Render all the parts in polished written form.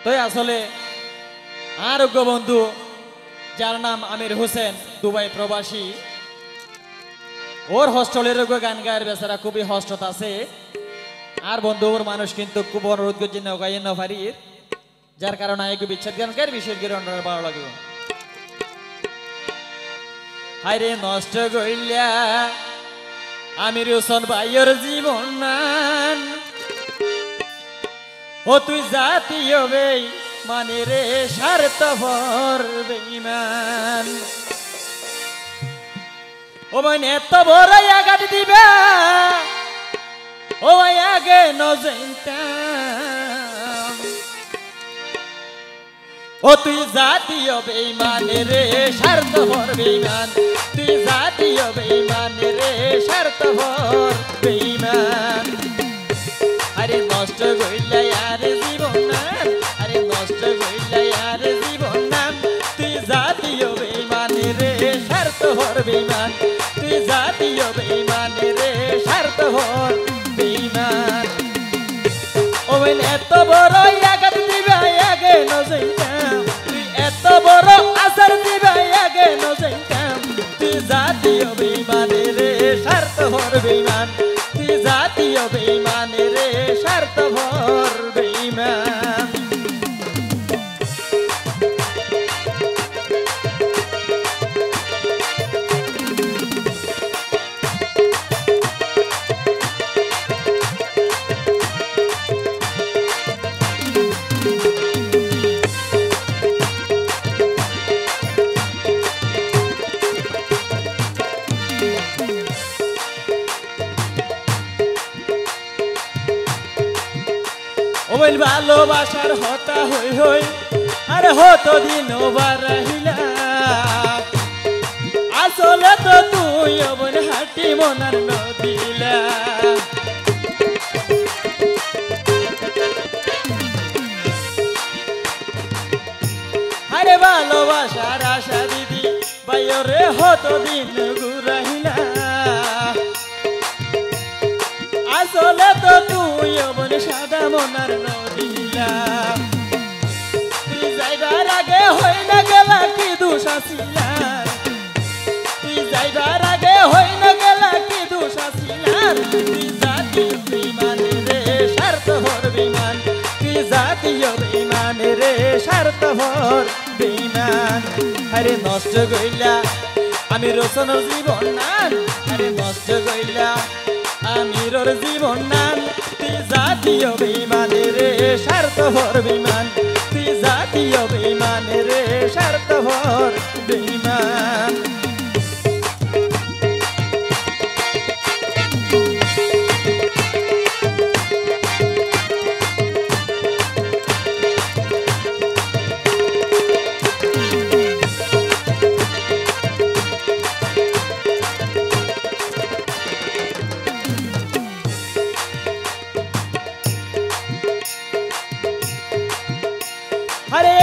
তো আসলে আরোগ্য বন্ধু যার নাম আমির হোসেন দুবাই প্রবাসী ওর হস্টেলের গান গায়ের বেচারা খুবই হস্টত আছে আর বন্ধু ওর মানুষ কিন্তু খুব অনুরোধ করছে গাইন ফারির যার কারণে এক বিচ্ছেদ গান গায়ের বিশেষ করে ভালো লাগবে হাইরে নষ্ট গইলা আমির হোসেন ভাইয়ের জীবন নান ও তুই জাতীয় বেই মানে রে স্বার্থপর বেঈমান ও মানে এত বড় আঘাত দিবা ও আগে নজাইতাম ও তুই জাতীয় বেঈমান রে স্বার্থপর বেঈমান তুই জাতীয় বেঈমান রে স্বার্থপর বেঈমান আরে নষ্ট গইলা আর জীবন নাম আরে নষ্ট গইলা আর জীবন নাম তুই জাতীয় বেঈমান রে স্বার্থপর বেঈমান তুই জাতীয় বেঈমান রে স্বার্থপর বেঈমান ও বলে এত বড় আঘাত দিবা আগে নজাইতাম তুই এত বড় আসার দিবা আগে নজাইতাম তুই জাতীয় বেঈমান রে স্বার্থপর বেঈমান তুই জাতীয় বেঈমান রে স্বার্থপর বেঈমান ওই ভালোবাসার হতা হই হই আরে হতো দিন বারাহিলা আসলে তো তুই অবন হাটি মনার নদিলা আরে ভালোবাসার আশা দিদি বাইরে হতো দিন গুরাহিলা আসলে তো তুই অবন সাদা মনার নদিলা তুই যাইবার আগে হই না গেলা কি দোষ আসিলা তুই যাইবার আগে হই না গেলা কি দোষ আসিলা তুই জাতীয় বেঈমান রে স্বার্থপর বেঈমান তুই জাতীয় বেঈমান রে স্বার্থপর বেঈমান আরে নষ্ট গইলা আমির হোসেনের জীবন নান আরে নষ্ট গইলা আমিরর জীবন নান তুই জাতীয় বেঈমান রে স্বার্থপর বেঈমান তুই জাতীয় বেঈমান রে স্বার্থপর বেঈমান আরে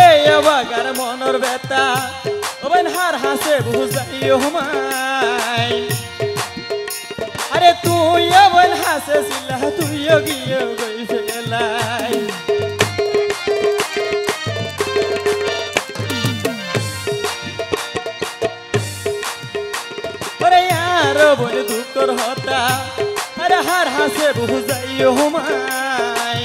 বাগার মনর বেতা ওবেন হার হাসে বুঝাইও মাই আরে তুই ওবেন হাসে সিলা তুইও গিয়ে গই ফেলাই আরে আর বলে দুঃখর হতা আরে হার হাসে বুঝাইও মাই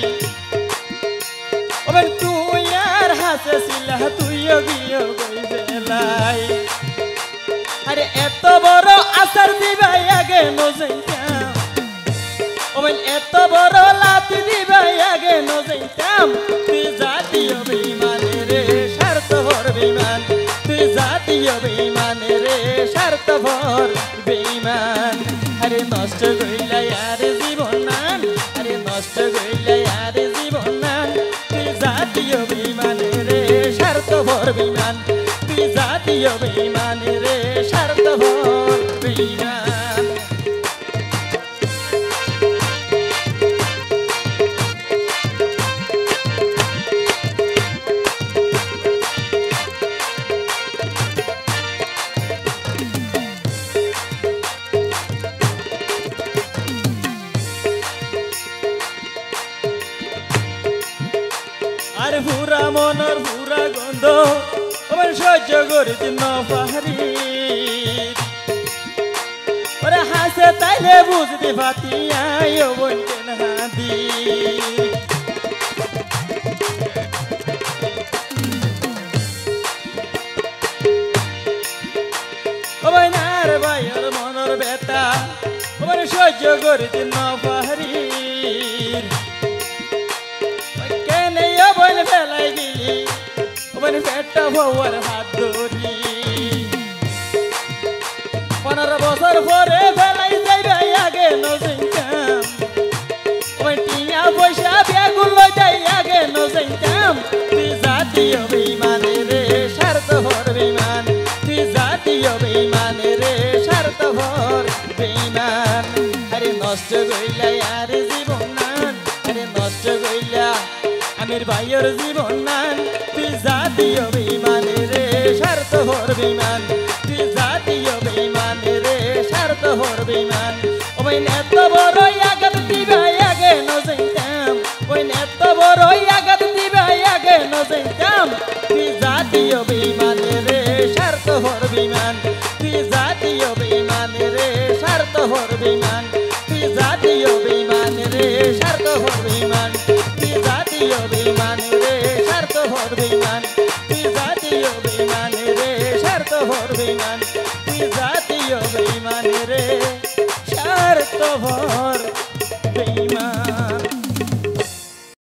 ওবেন তুই আর হাসে সিলা তুইও গিয়ে গই ফেলাই আরে এত বড় আসার দিবাই আগে নজাইতাম ওবেন এত বড় লাতি দিবাই আগে নজাইতাম তুই জাতীয় বেঈমান রে স্বার্থপর বেঈমান তুই জাতীয় বেঈমান রে স্বার্থপর বেঈমান আরে নষ্ট গইলা আর জীবন নান আরে নষ্ট গইলা আর জীবন নান তুই জাতীয় বেঈমান রে স্বার্থপর বেঈমান তুই জাতীয় বেঈমান রে স্বার্থপর বেঈমান আর পুরা মনের পুরা গন্ধ আমার সহ্য করিতে না পারি ওরে হাসে তাইলে বুঝতে পাতি আয় বোন কেন হাদি ওবাইনার ভাইয়ের মনের ব্যথা ওবার সহ্য করিতে না পারি কেনে ওবাইন ফেলাই গেলি ওবাইন পেটটা ভোয়ার হাত ধরি 15 বছর পরে ফেলাই যাইবে আগে নজইতাম ওই টিয়া পয়সা বেগুলো যাই আগে নজইতাম তুই জাতীয় বেঈমানে রে স্বার্থপর বেঈমান তুই জাতীয় বেঈমানে রে স্বার্থপর বেঈমান আরে নষ্ট কইলা আর জীবন নান আরে নষ্ট কইলা আমির ভাইয়ের জীবন নান তুই জাতীয় বেঈমানে রে স্বার্থপর বেঈমান তুই জাতীয় বেঈমানে রে স্বার্থপর বেঈমান ওই এত বড় আঘাত দিবা আগে নজইতাম ওই এত বড় আঘাত দিবা আগে নজইতাম তুই জাতীয় বেঈমানে রে স্বার্থপর বেঈমান তুই জাতীয় বেঈমানে রে স্বার্থপর বেঈমান তুই জাতীয় বেঈমানে রে স্বার্থপর বেঈমান তুই জাতীয় বেঈমানে রে স্বার্থপর বেঈমান তুই জাতীয় বেঈমানে রে স্বার্থপর বেঈমান তুই জাতীয় বেঈমানে রে স্বার্থপর